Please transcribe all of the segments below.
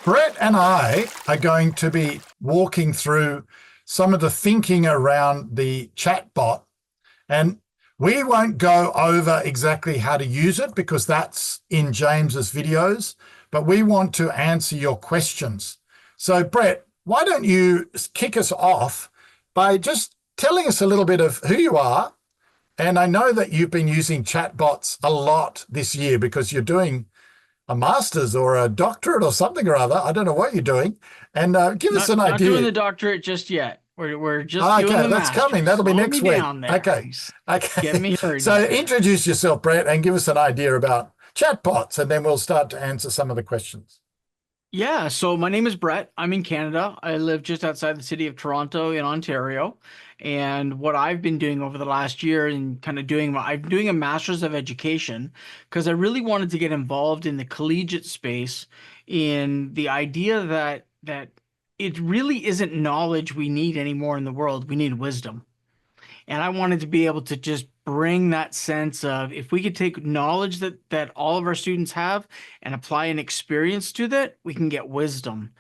Brett and I are going to be walking through some of the thinking around the chatbot, and we won't go over exactly how to use it because that's in James's videos, but we want to answer your questions. So, Brett, why don't you kick us off by just telling us a little bit of who you are? And I know that you've been using chatbots a lot this year because you're doing a master's or a doctorate or something or other. I don't know what you're doing. And give us an Not idea. doing the doctorate just yet. We're just doing Okay, the that's master's. coming. That'll be Slow next me week. down there. Okay. Get Okay. me hurried. So introduce yourself, Brett, and give us an idea about chatbots, and then we'll start to answer some of the questions. Yeah, so my name is Bret. I'm in Canada. I live just outside the city of Toronto in Ontario. And what I've been doing over the last year and I'm doing a master's of education because I really wanted to get involved in the collegiate space in the idea that it really isn't knowledge we need anymore in the world. We need wisdom. And I wanted to be able to just bring that sense of if we could take knowledge that all of our students have and apply an experience to that, we can get wisdom.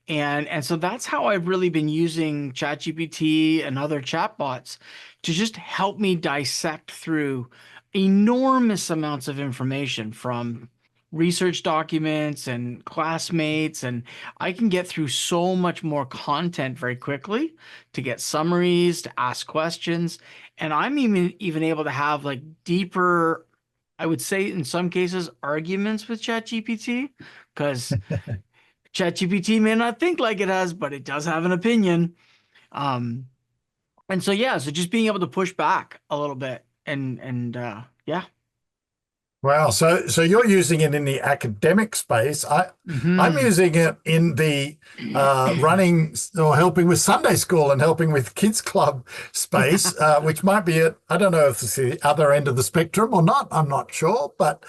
And so that's how I've really been using ChatGPT and other chatbots to just help me dissect through enormous amounts of information from research documents and classmates, and I can get through so much more content very quickly to get summaries, to ask questions, and I'm even able to have like deeper, I would say in some cases, arguments with ChatGPT because ChatGPT may not think like it has, but it does have an opinion. Um, and so yeah, so just being able to push back a little bit and yeah. Wow. So you're using it in the academic space. I'm Mhm. using it in the running or helping with Sunday school and helping with kids club space, which might be I don't know if it's the other end of the spectrum or not. I'm not sure, but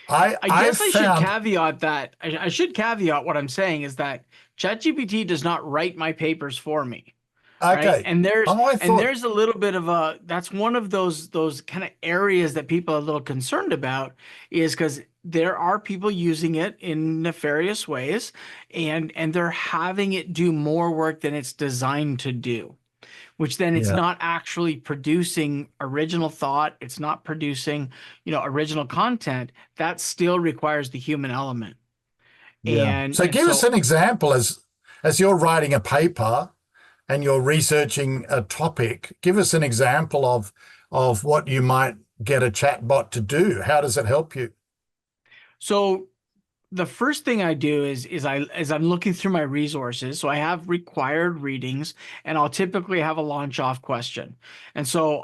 I I've guess I should found. caveat that. I should caveat what I'm saying is that ChatGPT does not write my papers for me, right? Okay. And there's Oh, I and thought. there's a little bit of a that's one of those kind of areas that people are a little concerned about is because there are people using it in nefarious ways and they're having it do more work than it's designed to do, which then it's Yeah. not actually producing original thought. It's not producing, original content. That still requires the human element. Yeah. And So and give us so an example as you're writing a paper and you're researching a topic. Give us an example of what you might get a chatbot to do. How does it help you? so the first thing I do is I'm looking through my resources. So I have required readings and I'll typically have a launch off question. And so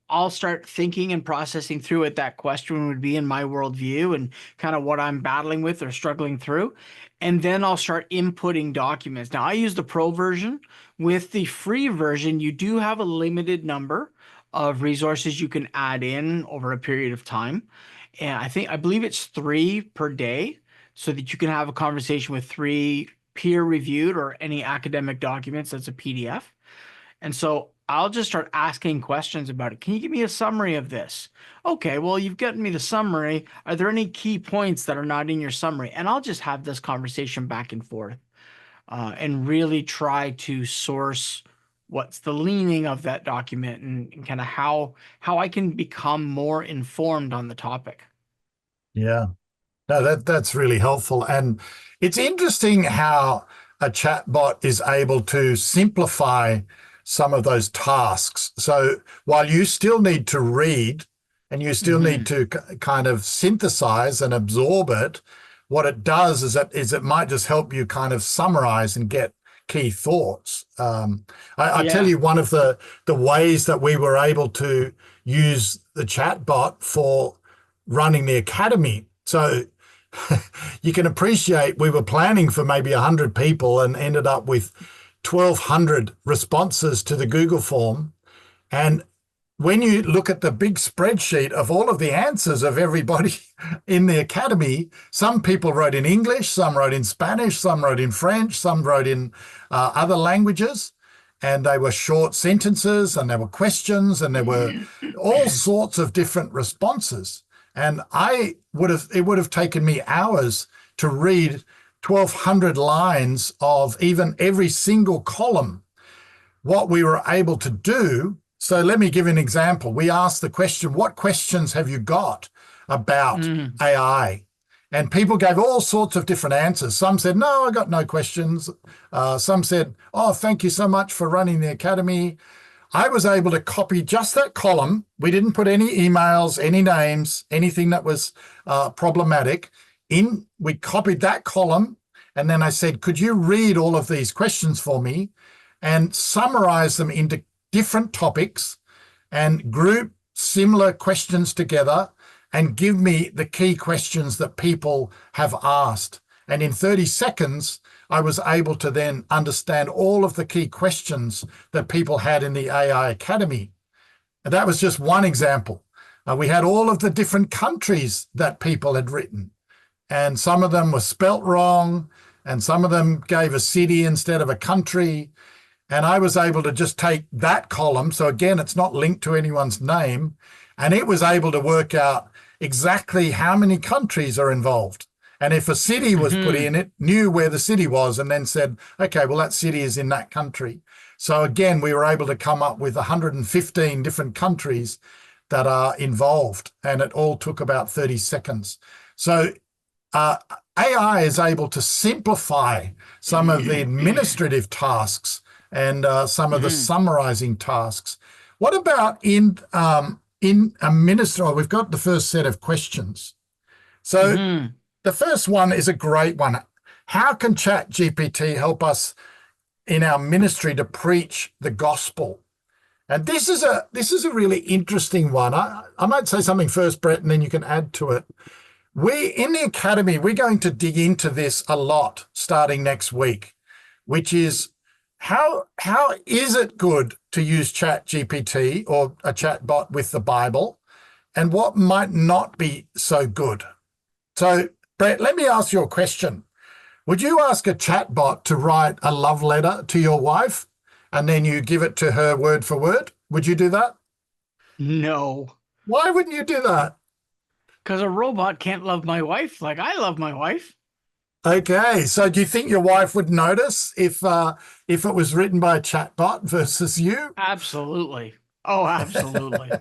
I'll start thinking and processing through what that question would be in my worldview and kind of what I'm battling with or struggling through. And then I'll start inputting documents. Now I use the pro version. With the free version, you do have a limited number of resources you can add in over a period of time. And I believe it's 3 per day so that you can have a conversation with 3 peer-reviewed or any academic documents that's a PDF. And so I'll just start asking questions about it. Can you give me a summary of this? Okay, well, you've gotten me the summary. Are there any key points that are not in your summary? And I'll just have this conversation back and forth and really try to source what's the leaning of that document and kind of how I can become more informed on the topic. Yeah. No, that's really helpful. And it's interesting how a chatbot is able to simplify some of those tasks. So while you still need to read and you still need Mhm. to kind of synthesize and absorb it, what it does is it might just help you kind of summarize and get key thoughts. I tell Yeah. you, one of the ways that we were able to use the chatbot for running the academy. So you can appreciate we were planning for maybe 100 people and ended up with 1,200 responses to the Google form. And when you look at the big spreadsheet of all of the answers of everybody in the academy, some people wrote in English, some wrote in Spanish, some wrote in French, some wrote in other languages. And they were short sentences and there were questions and there were all sorts of different responses. And it would have taken me hours to read 1,200 lines of even every single column, what we were able to do. So let me give you an example. We asked the question, what questions have you got about AI? And people gave all sorts of different answers. Some said, no, I got no questions. Some said, oh, thank you so much for running the academy. I was able to copy just that column. We didn't put any emails, any names, anything that was problematic in. We copied that column. And then I said, could you read all of these questions for me and summarize them into different topics and group similar questions together and give me the key questions that people have asked. And in 30 seconds, I was able to then understand all of the key questions that people had in the AI Academy. And that was just one example. We had all of the different countries that people had written, and some of them were spelt wrong, and some of them gave a city instead of a country. And I was able to just take that column. So again, it's not linked to anyone's name. And it was able to work out exactly how many countries are involved. And if a city was put in, it knew where the city was and then said, okay, well, that city is in that country. So again, we were able to come up with 115 different countries that are involved. And it all took about 30 seconds. So AI is able to simplify some of the administrative tasks and some of the summarizing tasks. What about in a minister? We've got the first set of questions. So the first one is a great one. How can ChatGPT help us in our ministry to preach the gospel? And this is a really interesting one. I might say something first, Bret, and then you can add to it. In the academy, we're going to dig into this a lot starting next week, which is how is it good to use ChatGPT or a chatbot with the Bible, and what might not be so good? So, Bret, let me ask you a question. Would you ask a chatbot to write a love letter to your wife and then you give it to her word for word? Would you do that? No. Why wouldn't you do that? Because a robot can't love my wife like I love my wife. Okay, so do you think your wife would notice if it was written by a chatbot versus you? Absolutely. Oh, absolutely.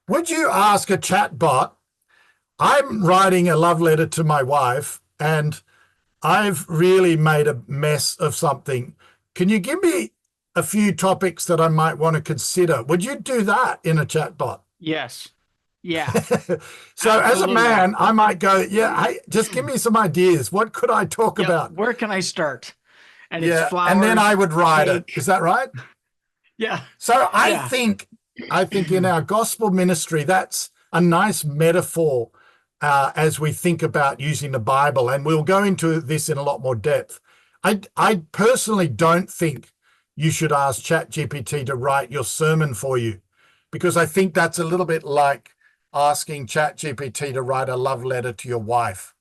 Would you ask a chatbot, I'm writing a love letter to my wife and I've really made a mess of something. Can you give me a few topics that I might want to consider? Would you do that in a chatbot? Yes. Yeah. So as a man, I might go, yeah, hey, just give me some ideas. What could I talk about? Where can I start? And yeah, it's flowers, and then I would write cake. it. Is that right? Yeah. So I think in our gospel ministry, that's a nice metaphor as we think about using the Bible. And we'll go into this in a lot more depth. I personally don't think you should ask ChatGPT to write your sermon for you, because I think that's a little bit like asking ChatGPT to write a love letter to your wife,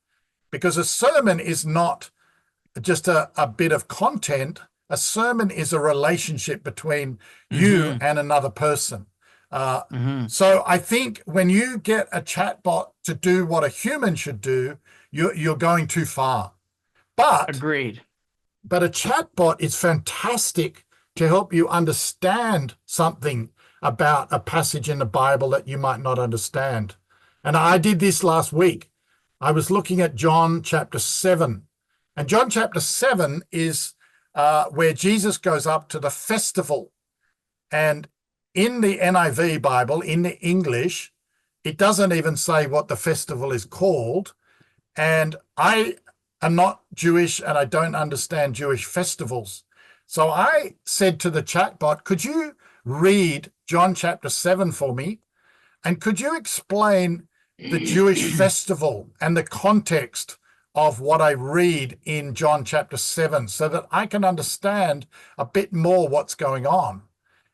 because a sermon is not just a bit of content. A sermon is a relationship between you and another person. So I think when you get a chatbot to do what a human should do, you're going too far. But agreed. But a chatbot is fantastic to help you understand something about a passage in the Bible that you might not understand. And I did this last week. I was looking at John chapter 7. And John chapter 7 is where Jesus goes up to the festival. And in the NIV Bible, in the English, it doesn't even say what the festival is called. And I am not Jewish and I don't understand Jewish festivals. So I said to the chatbot, could you read John chapter 7 for me? And could you explain the Jewish festival and the context of what I read in John chapter 7 so that I can understand a bit more what's going on?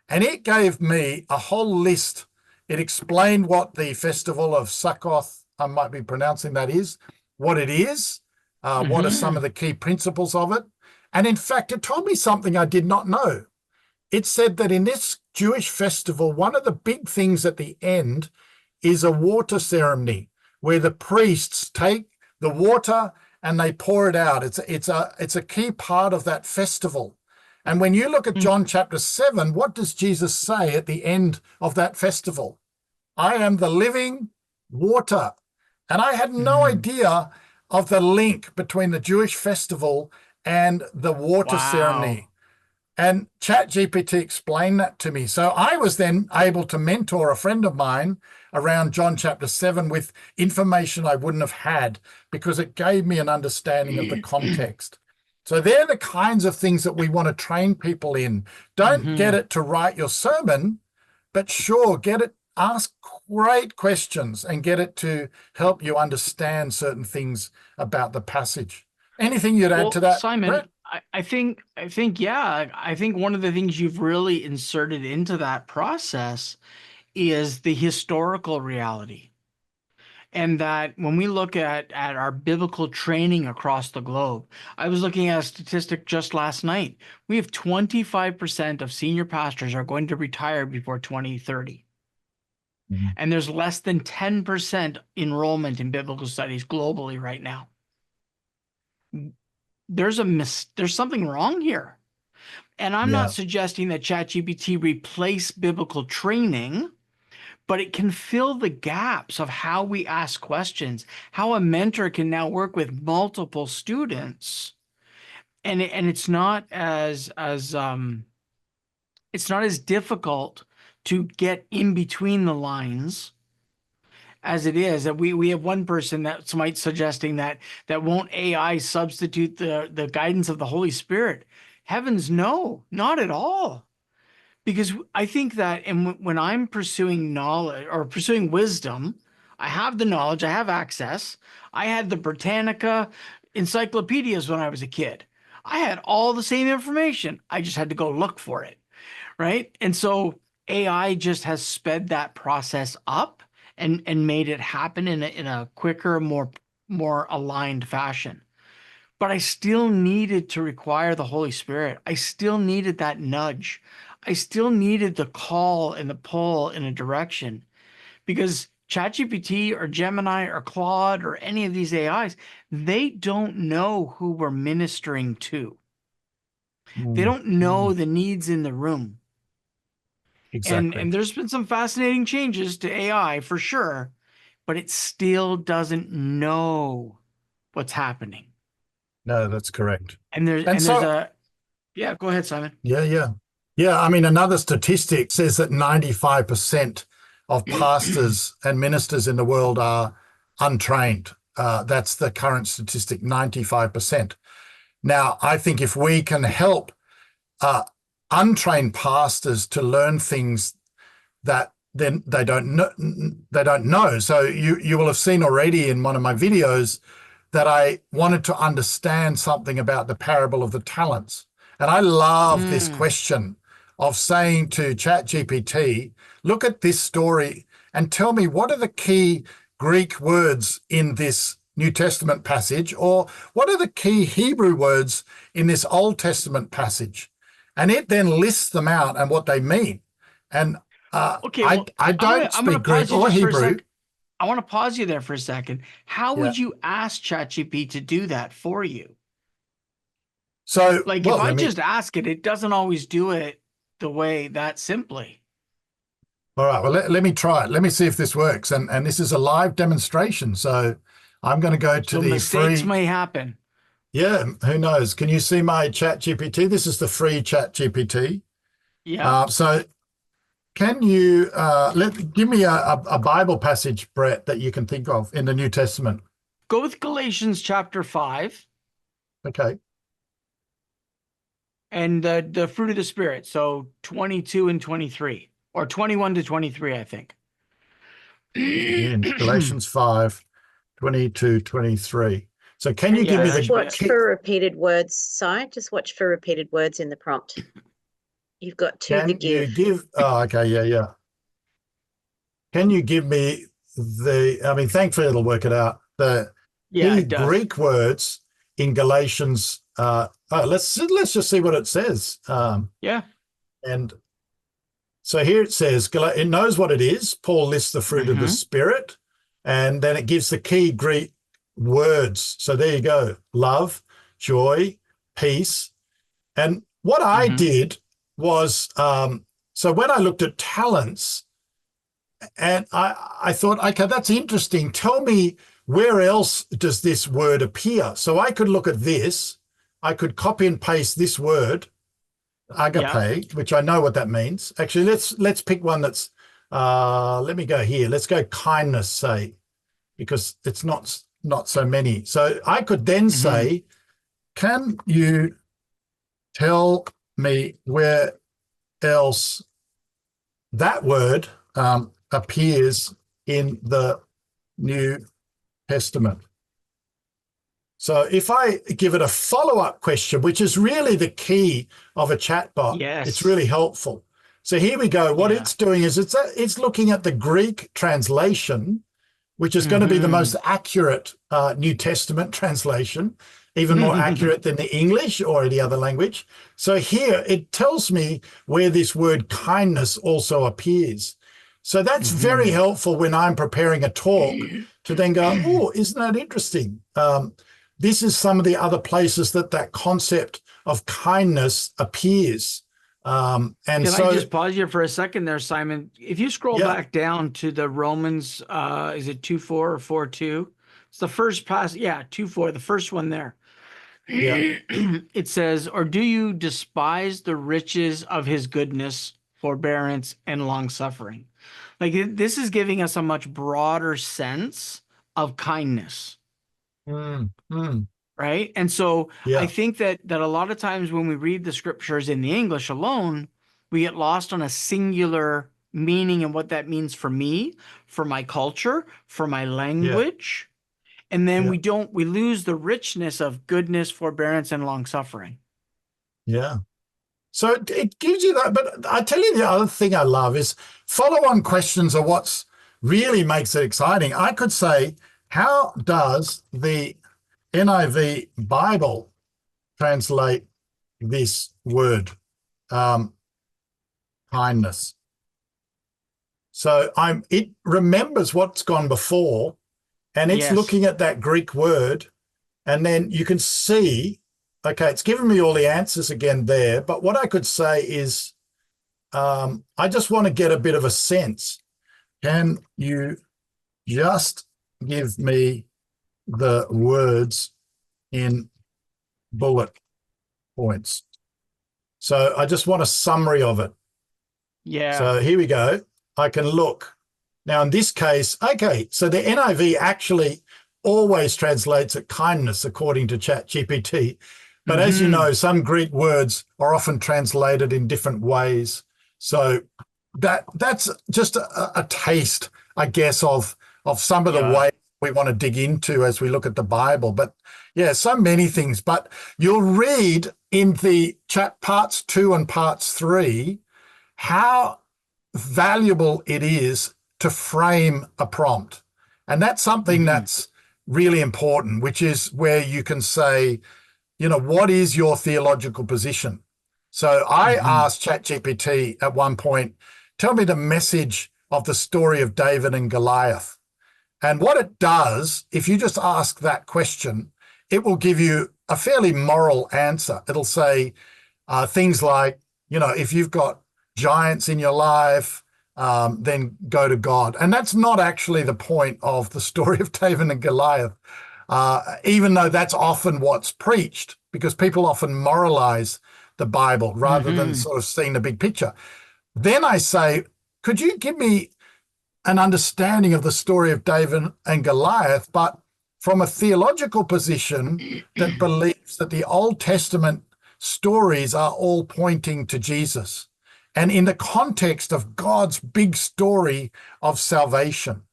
And it gave me a whole list. It explained what the festival of Sukkoth, I might be pronouncing that is, what it is, what are some of the key principles of it. And in fact, it told me something I did not know. It said that in this Jewish festival, one of the big things at the end is a water ceremony where the priests take the water and they pour it out. It's a key part of that festival. And when you look at John chapter 7, what does Jesus say at the end of that festival? I am the living water. And I had no idea of the link between the Jewish festival and the water ceremony. And ChatGPT explained that to me. So I was then able to mentor a friend of mine around John chapter 7 with information I wouldn't have had, because it gave me an understanding of the context. So they're the kinds of things that we want to train people in. Don't get it to write your sermon, but sure, get it, ask great questions and get it to help you understand certain things about the passage. Anything you'd add to that, Simon, Bret? I think, yeah, I think one of the things you've really inserted into that process is the historical reality. And that when we look at our biblical training across the globe, I was looking at a statistic just last night. We have 25% of senior pastors are going to retire before 2030. And there's less than 10% enrollment in biblical studies globally right now. There's something wrong here. And I'm not suggesting that ChatGPT replace biblical training, but it can fill the gaps of how we ask questions, how a mentor can now work with multiple students. And it's not as difficult to get in between the lines as it is. That we have one person that might suggesting that won't AI substitute the guidance of the Holy Spirit. Heavens, no, not at all. Because I think that when I'm pursuing knowledge or pursuing wisdom, I have the knowledge, I have access. I had the Britannica encyclopedias when I was a kid. I had all the same information. I just had to go look for it, right? And so AI just has sped that process up and made it happen in a quicker, more aligned fashion. But I still needed to require the Holy Spirit. I still needed that nudge. I still needed the call and the pull in a direction, because ChatGPT or Gemini or Claude or any of these AIs, they don't know who we're ministering to. They don't know the needs in the room. Exactly. And there's been some fascinating changes to AI for sure, but it still doesn't know what's happening. No, that's correct. Yeah, go ahead, Simon. Yeah. I mean, another statistic says that 95% of pastors and ministers in the world are untrained. That's the current statistic, 95%. Now, I think if we can help untrained pastors to learn things that then they don't know. So you will have seen already in one of my videos that I wanted to understand something about the parable of the talents. And I love this question of saying to ChatGPT, look at this story and tell me what are the key Greek words in this New Testament passage, or what are the key Hebrew words in this Old Testament passage? And it then lists them out and what they mean. And I don't speak Greek or Hebrew. I want to pause you there for a second. How would you ask ChatGPT to do that for you? So, if I just ask it, it doesn't always do it the way that simply. All right, well, let me try it. Let me see if this works. And this is a live demonstration. So I'm going to go to the mistakes free. may happen. Yeah, who knows? Can you see my ChatGPT? This is the free ChatGPT. Yeah. So can you give me a Bible passage, Bret, that you can think of in the New Testament? Go with Galatians chapter 5. Okay. And the fruit of the Spirit. So 22 and 23, or 21 to 23, I think. In Galatians 5, 22, 23. So can you give me the... Watch for repeated words, Si. Just watch for repeated words in the prompt. You've got to the give. You give... Oh, okay, yeah. Can you give me thankfully it'll work it out. The key Greek words in Galatians... let's just see what it says. And so here it says, it knows what it is. Paul lists the fruit of the Spirit, and then it gives the key Greek words. So there you go. Love, joy, peace. And what I did was, so when I looked at talents, and I thought, okay, that's interesting. Tell me, where else does this word appear? So I could look at this. I could copy and paste this word, agape, which I know what that means. Actually, let's pick one that's, let me go here. Let's go kindness, say, because it's not so many. So I could then say, can you tell me where else that word appears in the New Testament? So if I give it a follow-up question, which is really the key of a chatbot, it's really helpful. So here we go. What it's doing is it's looking at the Greek translation, which is going to be the most accurate New Testament translation, even more accurate than the English or any other language. So here it tells me where this word kindness also appears. So that's very helpful when I'm preparing a talk to then go, oh, isn't that interesting? This is some of the other places that concept of kindness appears. Can I just pause you for a second there, Simon? If you scroll back down to the Romans, is it 2:4 or 4:2? It's the first pass. Yeah, 2:4, the first one there. Yeah. It says, or do you despise the riches of his goodness, forbearance, and long suffering? Like this is giving us a much broader sense of kindness. Right. And so I think that a lot of times when we read the scriptures in the English alone, we get lost on a singular meaning and what that means for me, for my culture, for my language. And then we lose the richness of goodness, forbearance, and long suffering. Yeah. So it gives you that. But I tell you, the other thing I love is follow-on questions are what's really makes it exciting. I could say, how does the NIV Bible translate this word, kindness? So it remembers what's gone before, and it's looking at that Greek word, and then you can see, okay, it's given me all the answers again there, but what I could say is, I just want to get a bit of a sense. Can you just give me the words in bullet points? So I just want a summary of it. Yeah. So here we go. I can look. Now, in this case, okay, so the NIV actually always translates it kindness according to ChatGPT. But as you know, some Greek words are often translated in different ways. So that's just a taste, I guess, of some of the ways we want to dig into as we look at the Bible. But yeah, so many things. But you'll read in the chat parts 2 and parts 3 how valuable it is to frame a prompt. And that's something that's really important, which is where you can say, you know, what is your theological position? So I asked ChatGPT at one point, tell me the message of the story of David and Goliath. And what it does, if you just ask that question, it will give you a fairly moral answer. It'll say things like, you know, if you've got giants in your life, then go to God. And that's not actually the point of the story of David and Goliath, even though that's often what's preached, because people often moralize the Bible rather than sort of seeing the big picture. Then I say, could you give me an understanding of the story of David and Goliath, but from a theological position that believes that the Old Testament stories are all pointing to Jesus, and in the context of God's big story of salvation?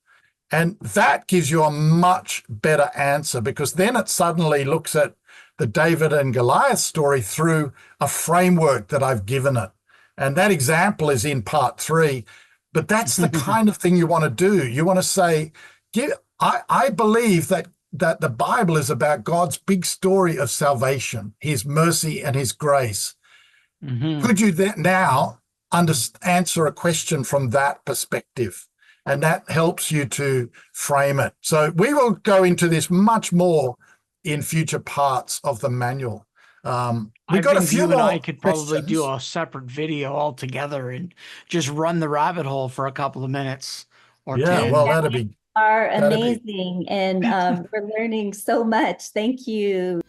And that gives you a much better answer, because then it suddenly looks at the David and Goliath story through a framework that I've given it. And that example is in part 3. But that's the kind of thing you want to do. You want to say, I believe that the Bible is about God's big story of salvation, his mercy and his grace. Could you then now answer a question from that perspective? and that helps you to frame it. So we will go into this much more in future parts of the manual. We've got a few you and I more could probably do questions. a separate video altogether and just run the rabbit hole for a couple of minutes or Yeah, 10. well, are that'd be amazing, and we're learning so much. Thank you.